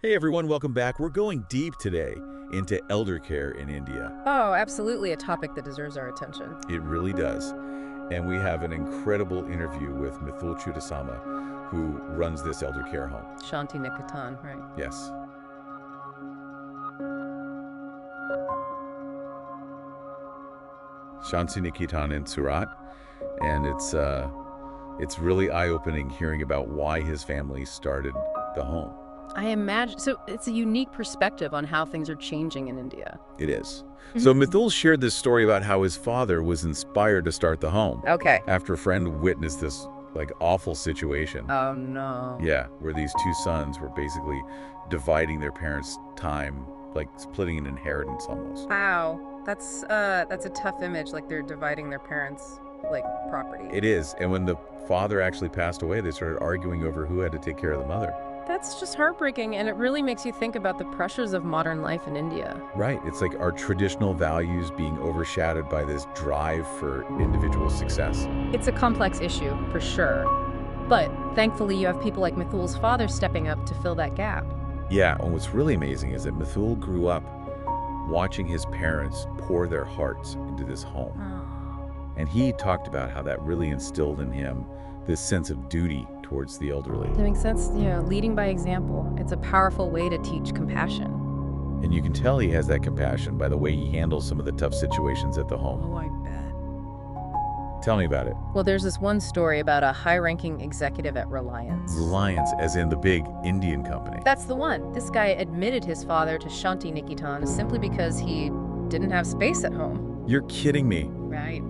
Hey everyone, welcome back. We're going deep today into elder care in India. Oh, absolutely a topic that deserves our attention. It really does. And we have an incredible interview with Mithul Chudasama, who runs this elder care home. Shanti Niketan, right? Yes. Shanti Niketan in Surat. And it's really eye-opening hearing about why his family started the home. I imagine, so it's a unique perspective on how things are changing in India. It is. So Mithul shared this story about how his father was inspired to start the home. Okay. After a friend witnessed this awful situation. Oh, no. Yeah, where these two sons were basically dividing their parents' time, like splitting an inheritance almost. Wow. That's a tough image, like they're dividing their parents' property. It is. And when the father actually passed away, they started arguing over who had to take care of the mother. That's just heartbreaking, and it really makes you think about the pressures of modern life in India. Right. It's like our traditional values being overshadowed by this drive for individual success. It's a complex issue, for sure. But thankfully, you have people like Mithul's father stepping up to fill that gap. Yeah, and what's really amazing is that Mithul grew up watching his parents pour their hearts into this home. Oh. And he talked about how that really instilled in him this sense of duty towards the elderly. That makes sense. Leading by example. It's a powerful way to teach compassion. And you can tell he has that compassion by the way he handles some of the tough situations at the home. Oh, I bet. Tell me about it. Well, there's this one story about a high-ranking executive at Reliance. Reliance, as in the big Indian company. That's the one. This guy admitted his father to Shanti Niketan simply because he didn't have space at home. You're kidding me. Right.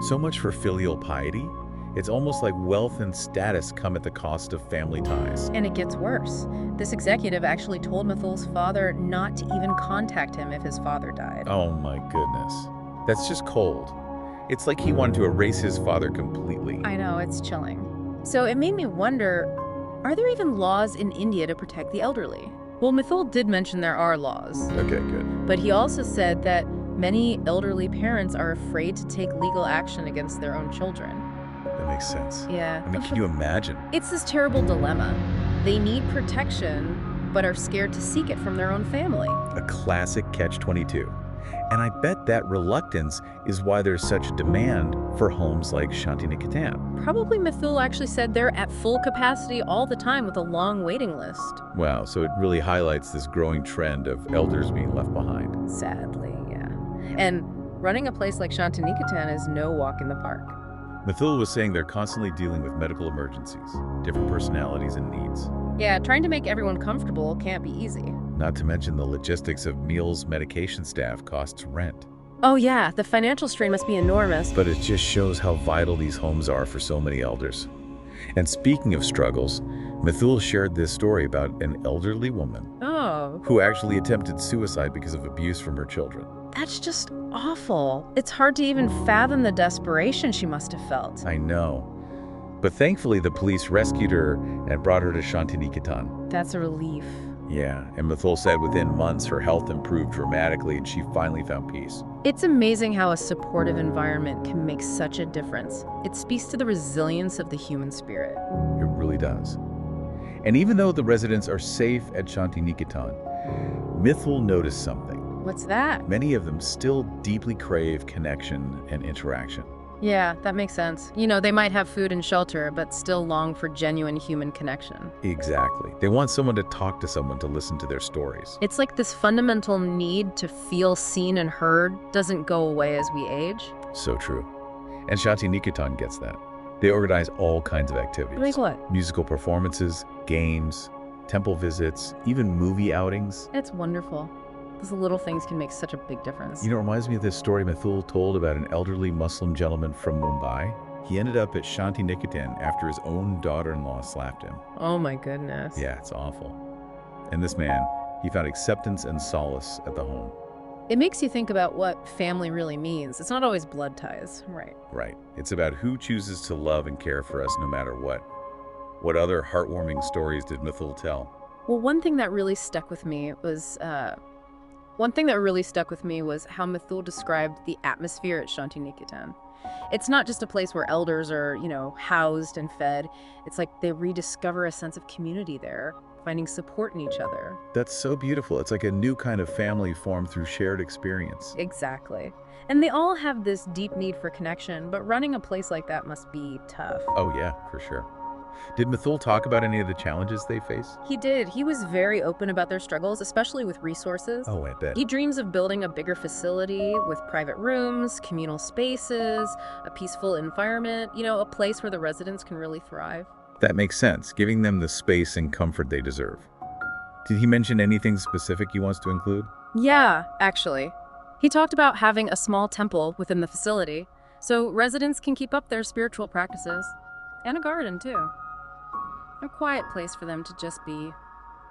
So much for filial piety. It's almost like wealth and status come at the cost of family ties. And it gets worse. This executive actually told Mithul's father not to even contact him if his father died. Oh my goodness. That's just cold. It's like he wanted to erase his father completely. I know, it's chilling. So it made me wonder, are there even laws in India to protect the elderly? Well, Mithul did mention there are laws. Okay, good. But he also said that many elderly parents are afraid to take legal action against their own children. That makes sense. Yeah. I mean, can you imagine? It's this terrible dilemma. They need protection, but are scared to seek it from their own family. A classic catch-22. And I bet that reluctance is why there's such a demand for homes like Shanti Niketan. Probably Mithul actually said they're at full capacity all the time with a long waiting list. Wow, so it really highlights this growing trend of elders being left behind. Sadly, yeah. And running a place like Shanti Niketan is no walk in the park. Mithul was saying they're constantly dealing with medical emergencies, different personalities and needs. Yeah, trying to make everyone comfortable can't be easy. Not to mention the logistics of meals, medication staff, costs, rent. Oh yeah, the financial strain must be enormous. But it just shows how vital these homes are for so many elders. And speaking of struggles, Mithul shared this story about an elderly woman who actually attempted suicide because of abuse from her children. That's just awful. It's hard to even fathom the desperation she must have felt. I know. But thankfully, the police rescued her and brought her to Shanti Niketan. That's a relief. Yeah, and Mithul said within months her health improved dramatically and she finally found peace. It's amazing how a supportive environment can make such a difference. It speaks to the resilience of the human spirit. It really does. And even though the residents are safe at Shanti Niketan, Mithul noticed something. What's that? Many of them still deeply crave connection and interaction. Yeah, that makes sense. They might have food and shelter, but still long for genuine human connection. Exactly. They want someone to talk to someone to listen to their stories. It's like this fundamental need to feel seen and heard doesn't go away as we age. So true. And Shanti Niketan gets that. They organize all kinds of activities. Like what? Musical performances, games, temple visits, even movie outings. It's wonderful. Those little things can make such a big difference. It reminds me of this story Mithul told about an elderly Muslim gentleman from Mumbai. He ended up at Shanti Niketan after his own daughter-in-law slapped him. Oh my goodness. Yeah, it's awful. And this man, he found acceptance and solace at the home. It makes you think about what family really means. It's not always blood ties, right? Right. It's about who chooses to love and care for us no matter what. What other heartwarming stories did Mithul tell? Well, one thing that really stuck with me was how Mithul described the atmosphere at Shanti Niketan. It's not just a place where elders are, housed and fed. It's like they rediscover a sense of community there. finding support in each other. That's so beautiful. It's like a new kind of family formed through shared experience. Exactly. And they all have this deep need for connection, but running a place like that must be tough. Oh yeah, for sure. Did Mithul talk about any of the challenges they face? He did. He was very open about their struggles, especially with resources. Oh, I bet. He dreams of building a bigger facility with private rooms, communal spaces, a peaceful environment, a place where the residents can really thrive. That makes sense, giving them the space and comfort they deserve. Did he mention anything specific he wants to include? Yeah, actually. He talked about having a small temple within the facility, so residents can keep up their spiritual practices. And a garden, too. A quiet place for them to just be.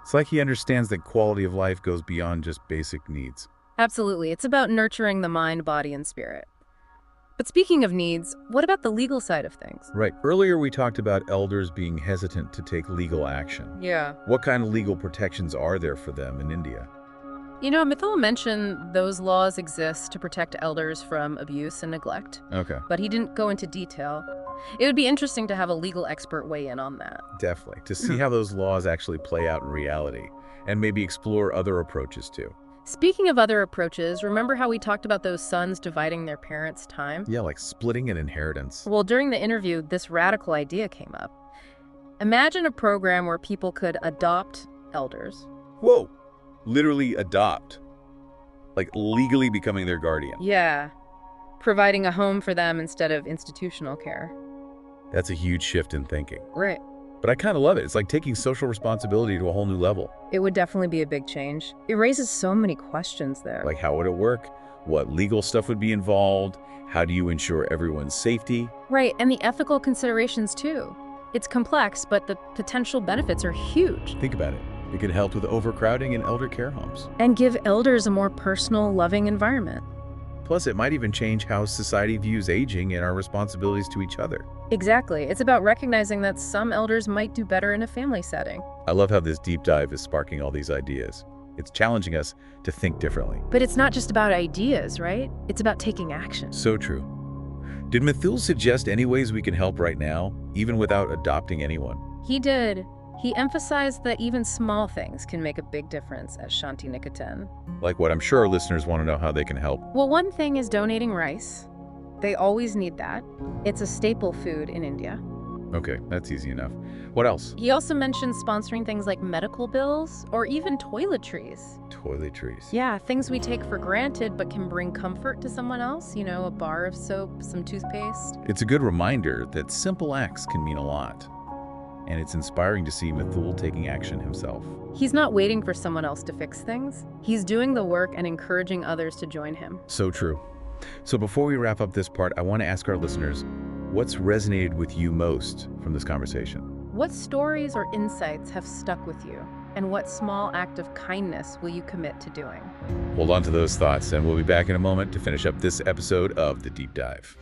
It's like he understands that quality of life goes beyond just basic needs. Absolutely. It's about nurturing the mind, body, and spirit. But speaking of needs, what about the legal side of things? Right. Earlier we talked about elders being hesitant to take legal action. Yeah. What kind of legal protections are there for them in India? Mithul mentioned those laws exist to protect elders from abuse and neglect. Okay. But he didn't go into detail. It would be interesting to have a legal expert weigh in on that. Definitely. To see how those laws actually play out in reality, and maybe explore other approaches too. Speaking of other approaches, remember how we talked about those sons dividing their parents' time? Yeah, like splitting an inheritance. Well, during the interview, this radical idea came up. Imagine a program where people could adopt elders. Whoa! Literally adopt. Like legally becoming their guardian. Yeah. Providing a home for them instead of institutional care. That's a huge shift in thinking. Right. But I kind of love it. It's like taking social responsibility to a whole new level. It would definitely be a big change. It raises so many questions there. Like, how would it work? What legal stuff would be involved? How do you ensure everyone's safety? Right, and the ethical considerations too. It's complex, but the potential benefits are huge. Think about it. It could help with overcrowding in elder care homes. And give elders a more personal, loving environment. Plus, it might even change how society views aging and our responsibilities to each other. Exactly. It's about recognizing that some elders might do better in a family setting. I love how this deep dive is sparking all these ideas. It's challenging us to think differently. But it's not just about ideas, right? It's about taking action. So true. Did Mithul suggest any ways we can help right now, even without adopting anyone? He did. He emphasized that even small things can make a big difference at Shanti Niketan. Like what? I'm sure our listeners want to know how they can help. Well, one thing is donating rice. They always need that. It's a staple food in India. Okay, that's easy enough. What else? He also mentioned sponsoring things like medical bills or even toiletries. Toiletries. Yeah, things we take for granted but can bring comfort to someone else. A bar of soap, some toothpaste. It's a good reminder that simple acts can mean a lot. And it's inspiring to see Mithul taking action himself. He's not waiting for someone else to fix things. He's doing the work and encouraging others to join him. So true. So before we wrap up this part, I want to ask our listeners, what's resonated with you most from this conversation? What stories or insights have stuck with you? And what small act of kindness will you commit to doing? Hold on to those thoughts, and we'll be back in a moment to finish up this episode of The Deep Dive.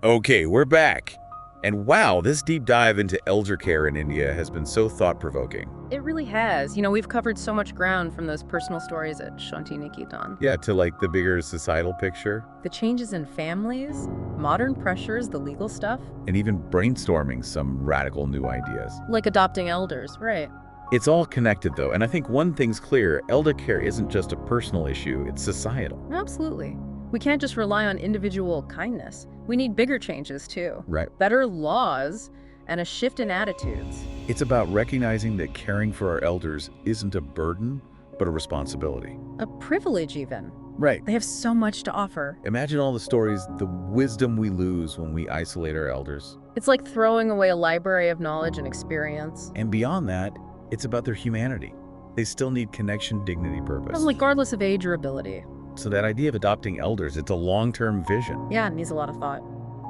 Okay, we're back. And wow, this deep dive into elder care in India has been so thought-provoking. It really has. We've covered so much ground from those personal stories at Shanti Niketan. Yeah, to like the bigger societal picture. The changes in families, modern pressures, the legal stuff. And even brainstorming some radical new ideas. Like adopting elders, right. It's all connected though, and I think one thing's clear, elder care isn't just a personal issue, it's societal. Absolutely. We can't just rely on individual kindness. We need bigger changes too. Right. Better laws and a shift in attitudes. It's about recognizing that caring for our elders isn't a burden, but a responsibility. A privilege even. Right. They have so much to offer. Imagine all the stories, the wisdom we lose when we isolate our elders. It's like throwing away a library of knowledge and experience. And beyond that, it's about their humanity. They still need connection, dignity, purpose. Regardless of age or ability. So that idea of adopting elders, it's a long-term vision. Yeah, it needs a lot of thought.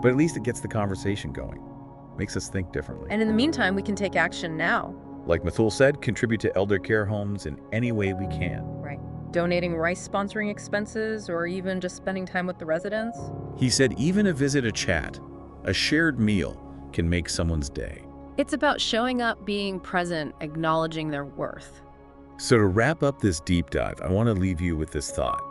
But at least it gets the conversation going. Makes us think differently. And in the meantime, we can take action now. Like Mithul said, contribute to elder care homes in any way we can. Right. Donating rice sponsoring expenses or even just spending time with the residents. He said even a visit, a chat, a shared meal can make someone's day. It's about showing up, being present, acknowledging their worth. So to wrap up this deep dive, I want to leave you with this thought.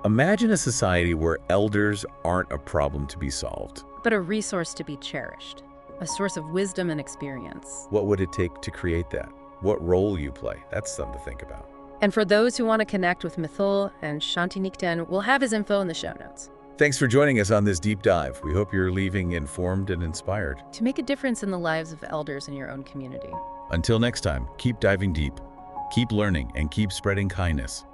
Imagine a society where elders aren't a problem to be solved. But a resource to be cherished, a source of wisdom and experience. What would it take to create that? What role you play? That's something to think about. And for those who want to connect with Mithul and Shantinikten, we'll have his info in the show notes. Thanks for joining us on this deep dive. We hope you're leaving informed and inspired. To make a difference in the lives of elders in your own community. Until next time, keep diving deep, keep learning, and keep spreading kindness.